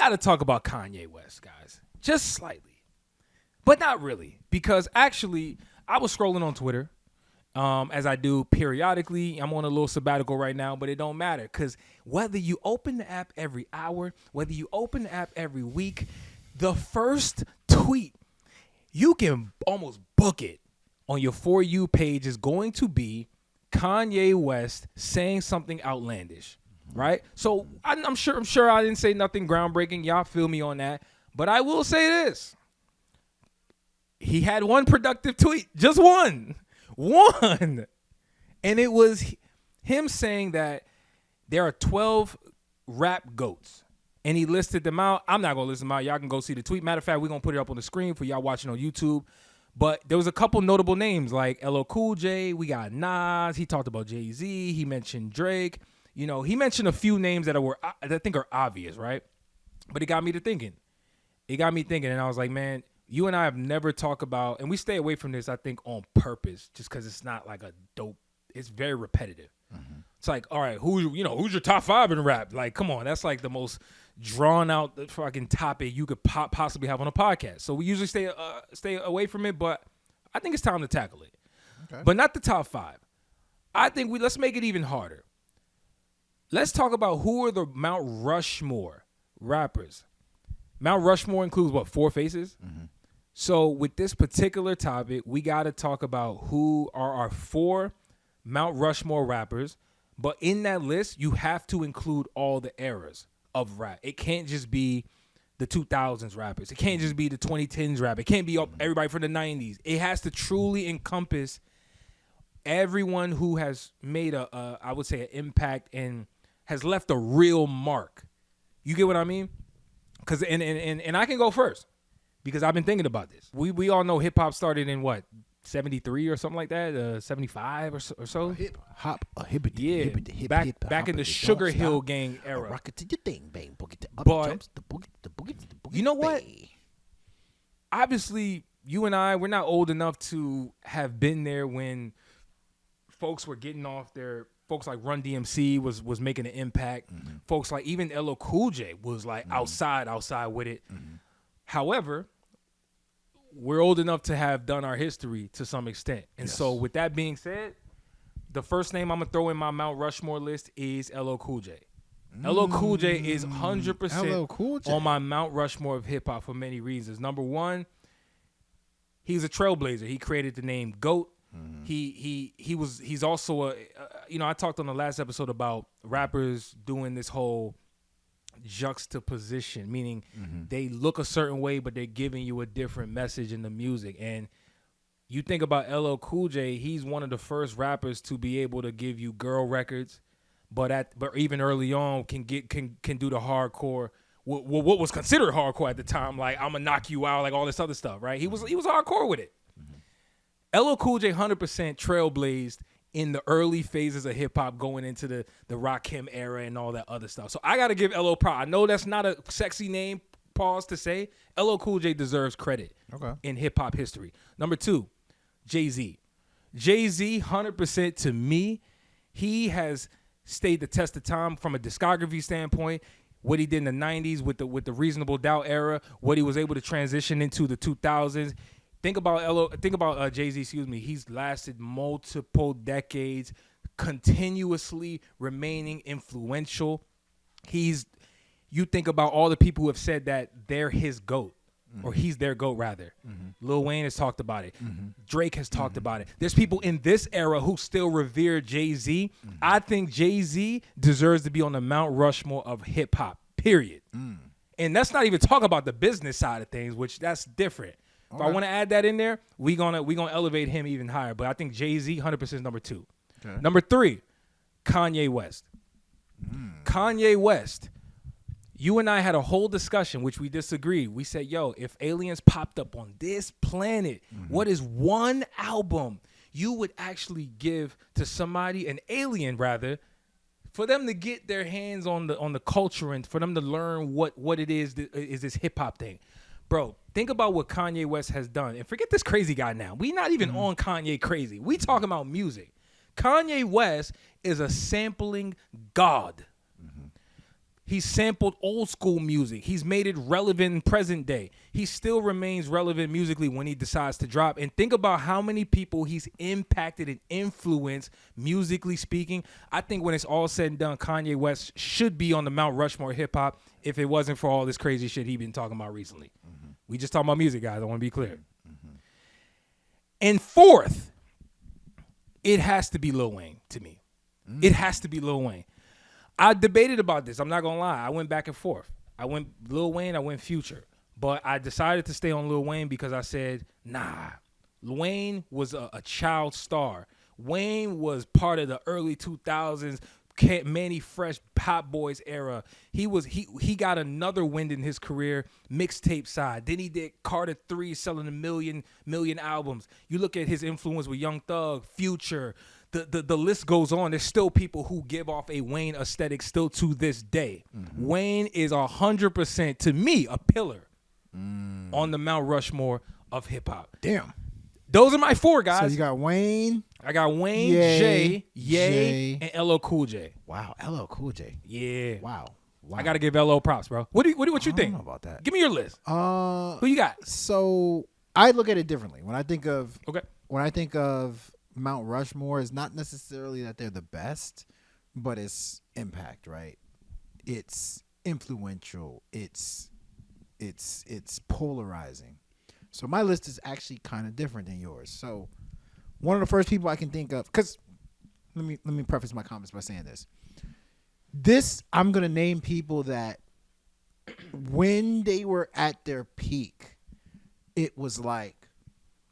got to talk about Kanye West, guys. Just slightly. But not really. Because actually, I was scrolling on Twitter, as I do periodically. I'm on a little sabbatical right now, but it don't matter. Because whether you open the app every hour, whether you open the app every week, the first tweet, you can almost book it on your For You page, is going to be Kanye West saying something outlandish. Right, so I'm sure I didn't say nothing groundbreaking. Y'all feel me on that, but I will say this: he had one productive tweet, just one, and it was him saying that there are 12 rap goats, and he listed them out. I'm not gonna list them out. Y'all can go see the tweet. Matter of fact, we're gonna put it up on the screen for y'all watching on YouTube. But there was a couple notable names like LL Cool J. We got Nas. He talked about Jay-Z. He mentioned Drake. You know, he mentioned a few names that I think are obvious, right? But it got me to thinking. And I was like, man, you and I have never talked about, and we stay away from this, I think, on purpose, just because it's not like a dope. It's very repetitive. Mm-hmm. It's like, all right, who's your top 5 in rap? Like, come on, that's like the most drawn out fucking topic you could possibly have on a podcast. So we usually stay away from it, but I think it's time to tackle it. Okay. But not the top 5. I think let's make it even harder. Let's talk about who are the Mount Rushmore rappers. Mount Rushmore includes, what, 4 faces? Mm-hmm. So with this particular topic, we got to talk about who are our 4 Mount Rushmore rappers. But in that list, you have to include all the eras of rap. It can't just be the 2000s rappers. It can't just be the 2010s rap. It can't be everybody from the 90s. It has to truly encompass everyone who has made I would say, an impact and has left a real mark. You get what I mean? Because and I can go first because I've been thinking about this. We all know hip hop started in what, 73 or something like that, 75 or so. Back in the Sugar Hill Gang era. Rock it to your thing, bang, boogie to up But jumps, the boogie. You know what? Obviously, you and I, we're not old enough to have been there when folks were getting off their. Folks like Run DMC was making an impact. Mm-hmm. Folks like even LL Cool J was like outside with it. Mm-hmm. However, we're old enough to have done our history to some extent. And so with that being said, the first name I'm going to throw in my Mount Rushmore list is LL Cool J. LL Cool J is 100% on my Mount Rushmore of hip hop for many reasons. Number one, he's a trailblazer. He created the name GOAT. Mm-hmm. He's also I talked on the last episode about rappers doing this whole juxtaposition, meaning they look a certain way, but they're giving you a different message in the music. And you think about LL Cool J, he's one of the first rappers to be able to give you girl records, but even early on can do the hardcore, what was considered hardcore at the time, like I'm gonna knock you out, like all this other stuff, right? He was hardcore with it. LL Cool J 100% trailblazed in the early phases of hip-hop going into the Rakim era and all that other stuff. So I got to give LL props. I know that's not a sexy name, pause to say. LL Cool J deserves credit in hip-hop history. Number 2, Jay-Z. Jay-Z, 100% to me, he has stayed the test of time from a discography standpoint. What he did in the 90s with the Reasonable Doubt era, what he was able to transition into the 2000s. Think about Jay-Z, he's lasted multiple decades, continuously remaining influential. You think about all the people who have said that they're his GOAT, or he's their GOAT rather. Mm-hmm. Lil Wayne has talked about it. Mm-hmm. Drake has talked about it. There's people in this era who still revere Jay-Z. Mm-hmm. I think Jay-Z deserves to be on the Mount Rushmore of hip hop, period. And that's not even talking about the business side of things, which that's different. If I want to add that in there, we gonna elevate him even higher. But I think Jay-Z 100% is number 2. Okay. Number 3, Kanye West. Kanye West. You and I had a whole discussion, which we disagreed. We said, yo, if aliens popped up on this planet, what is one album you would actually give to somebody, an alien rather, for them to get their hands on the culture and for them to learn what it is this hip-hop thing? Bro, think about what Kanye West has done. And forget this crazy guy now. We not even on Kanye crazy. We talking about music. Kanye West is a sampling god. He's sampled old school music. He's made it relevant in present day. He still remains relevant musically when he decides to drop. And think about how many people he's impacted and influenced musically speaking. I think when it's all said and done, Kanye West should be on the Mount Rushmore hip hop if it wasn't for all this crazy shit he's been talking about recently. Mm-hmm. We just talking about music, guys. I want to be clear. Mm-hmm. And fourth, it has to be Lil Wayne to me. Mm. It has to be Lil Wayne. I debated about this. I'm not going to lie. I went back and forth. I went Lil Wayne, I went Future. But I decided to stay on Lil Wayne because I said, nah. Wayne was a child star. Wayne was part of the early 2000s Manny Fresh Hot Boys era. He got another wind in his career, mixtape side. Then he did Carter 3, selling a million albums. You look at his influence with Young Thug, Future. The list goes on. There's still people who give off a Wayne aesthetic still to this day. Mm-hmm. Wayne is 100% to me a pillar on the Mount Rushmore of hip hop. Damn. Those are my four guys. So you got Wayne. I got Wayne, Ye, and LL Cool J. Wow, LL Cool J. Yeah. Wow. I gotta give LL props, bro. What you think? I don't know about that. Give me your list. Who you got? So I look at it differently. When I think of Mount Rushmore, it's not necessarily that they're the best, but it's impact, right? It's influential. It's polarizing. So my list is actually kind of different than yours. So one of the first people I can think of, because let me preface my comments by saying this. I'm gonna name people that when they were at their peak, it was like,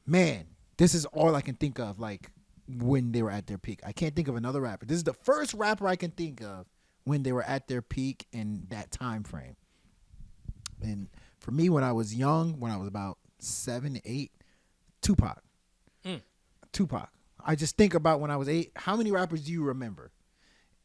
man, this is all I can think of, like when they were at their peak. I can't think of another rapper. This is the first rapper I can think of when they were at their peak in that time frame. And for me, when I was young, when I was about 7, 8, Tupac. Tupac. I just think about when I was 8, how many rappers do you remember?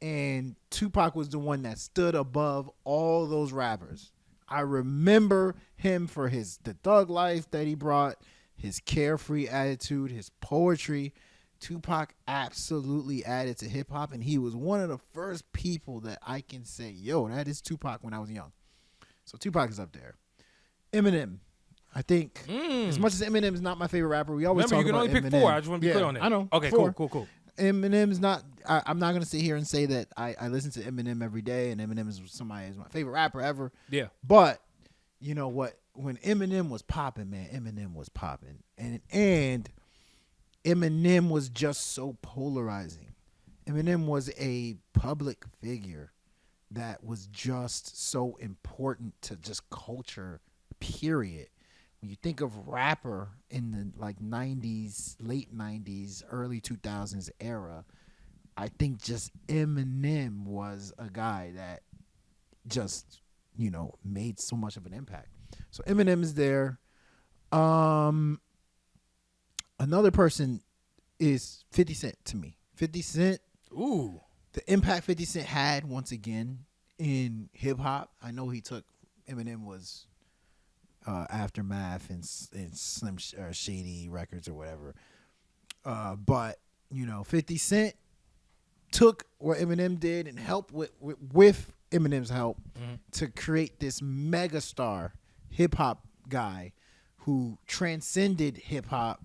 And Tupac was the one that stood above all those rappers. I remember him for the thug life that he brought, his carefree attitude, his poetry. Tupac absolutely added to hip hop, and he was one of the first people that I can say, yo, that is Tupac when I was young. So Tupac is up there. Eminem. I think as much as Eminem is not my favorite rapper, we always remember talk about you can only Eminem. pick 4. I just want to be clear on that. I know. Okay, 4. cool. Eminem's not. I'm not gonna sit here and say that I listen to Eminem every day, and Eminem is somebody who's my favorite rapper ever. Yeah. But you know what? When Eminem was popping, man, Eminem was popping, and Eminem was just so polarizing. Eminem was a public figure that was just so important to just culture, period. When you think of rapper in the like 90s, late 90s, early 2000s era, I think just Eminem was a guy that just, made so much of an impact. So Eminem is there. Another person is 50 Cent to me. 50 Cent. Ooh. The impact 50 Cent had once again in hip hop. I know Eminem was Aftermath and Slim Shady Records or whatever. But 50 Cent took what Eminem did and helped with Eminem's help to create this megastar hip hop guy who transcended hip hop.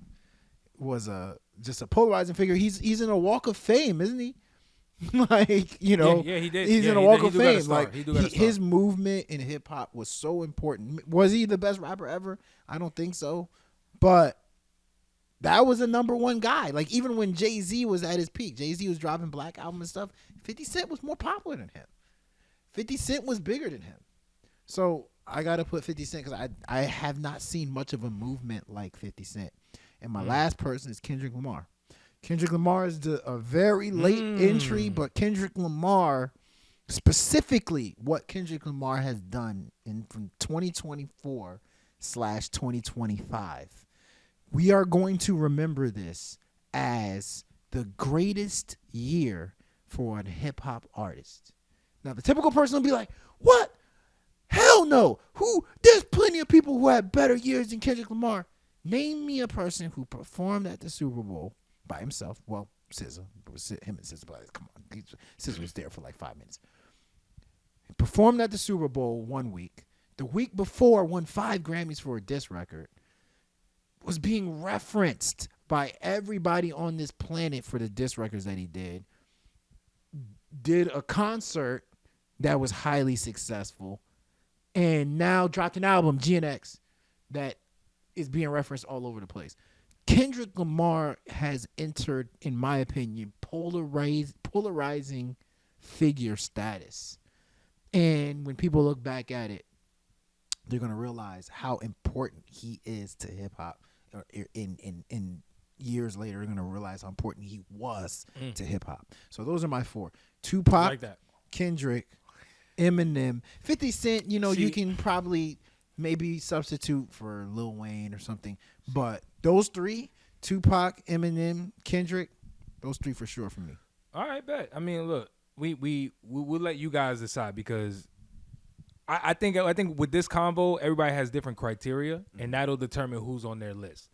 Was just a polarizing figure. He's in a Walk of Fame, isn't he? Yeah, he did. He's in a Walk of Fame. Like his movement in hip hop was so important. Was he the best rapper ever? I don't think so. But that was a number one guy. Like even when Jay-Z was at his peak, Jay-Z was dropping Black Album and stuff. 50 Cent was more popular than him. 50 Cent was bigger than him. So I gotta put 50 Cent because I have not seen much of a movement like 50 Cent. And my last person is Kendrick Lamar. Kendrick Lamar is a very late entry, but Kendrick Lamar, specifically what Kendrick Lamar has done from 2024/2025, we are going to remember this as the greatest year for a hip-hop artist. Now, the typical person will be like, what? Hell no. There's plenty of people who had better years than Kendrick Lamar. Name me a person who performed at the Super Bowl by himself. Well, SZA. It was him and SZA. But come on. SZA was there for like 5 minutes. performed at the Super Bowl 1 week. The week before, won 5 Grammys for a diss record. Was being referenced by everybody on this planet for the diss records that he did. Did a concert that was highly successful. And now dropped an album, GNX, that is being referenced all over the place. Kendrick Lamar has entered, in my opinion, polarizing figure status. And when people look back at it, they're going to realize how important he is to hip-hop. In years later, they're going to realize how important he was to hip-hop. So those are my 4. Tupac, like that. Kendrick, Eminem, 50 Cent, you can probably maybe substitute for Lil Wayne or something. But those 3, Tupac, Eminem, Kendrick, those 3 for sure for me. All right, bet. I mean, look, we'll let you guys decide because I think with this combo, everybody has different criteria, and that'll determine who's on their list.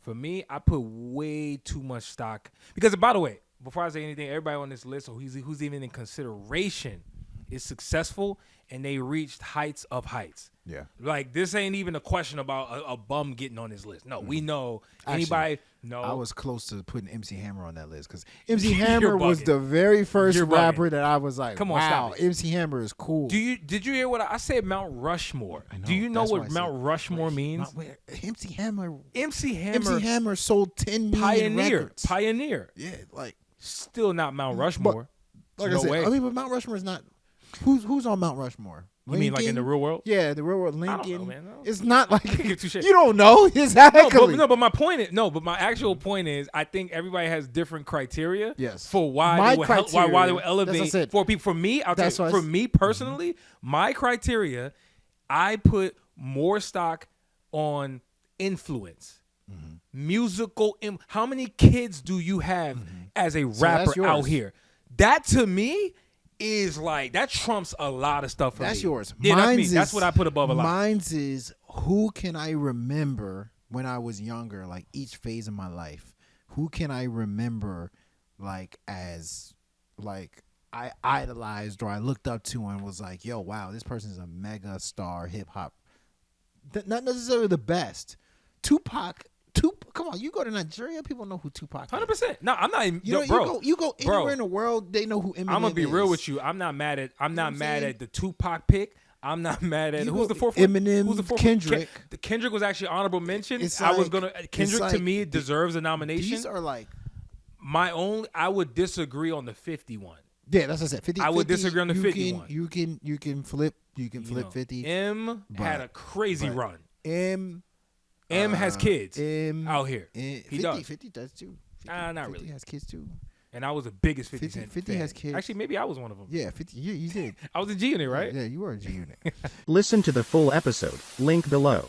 For me, I put way too much stock because, by the way, before I say anything, everybody on this list or who's even in consideration is successful, and they reached heights of heights. Yeah. Like, this ain't even a question about a bum getting on this list. No, we know anybody. Actually, no, I was close to putting MC Hammer on that list because MC Hammer was the very first rapper that I was like, come on, wow, stop it. MC Hammer is cool. Did you hear what I said? Mount Rushmore. Do you know what Mount Rushmore means? MC Hammer sold 10 million records. Pioneer. Yeah, like still not Mount Rushmore. Like no I said, way. I mean, but Mount Rushmore is not. Who's on Mount Rushmore? You mean like in the real world? Yeah, the real world. Lincoln. I don't know, man. No. It's not like you don't know exactly. But my point is but my actual point is I think everybody has different criteria. Yes. For why they would elevate for people. For me, for me personally, my criteria, I put more stock on influence. Musical. How many kids do you have as a rapper out here? That to me is like that trumps a lot of stuff for me. That's yours. Yeah, that's me. That's what I put above a lot. Mine's is who can I remember when I was younger, like each phase of my life. Who can I remember like as like I idolized or I looked up to and was like, yo, wow, this person's a mega star hip hop. Not necessarily the best. Tupac, come on, you go to Nigeria, people know who Tupac is. 100%. No, I'm not even. You go anywhere in the world, they know who Eminem is. I'm gonna be real with you. I'm not mad at the Tupac pick. I'm not mad at who's the fourth one? Eminem. Who's the fourth Kendrick. The Kendrick was actually honorable mention. Like, Kendrick to me deserves a nomination. These are like I would disagree on the 51. Yeah, that's what I said. 50. I would disagree on the 51. You can flip 50. M had a crazy run. M has kids out here. 50 does too. 50, not 50 really. has kids too. And I was the biggest 50 Cent 50 fan. has kids. Actually, maybe I was one of them. Yeah, 50. You did. I was a G Unit, right? Yeah, you were a G Unit. Listen to the full episode. Link below.